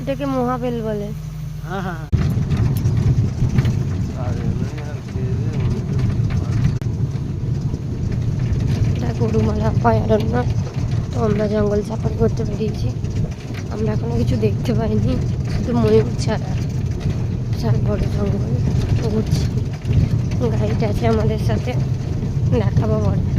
এটাকে মহাবেল বলে। হ্যাঁ হ্যাঁ এটা গরুমারা অভয়ারণ্য। তো আমরা জঙ্গল সাফারি করতে বেরিয়েছি। আমরা এখনো কিছু দেখতে পাইনি, শুধু ময়ূর ছাড়া। বিশাল বড় জঙ্গল ঘুরছি। গাইড আছে আমাদের সাথে, দেখাবো বলে।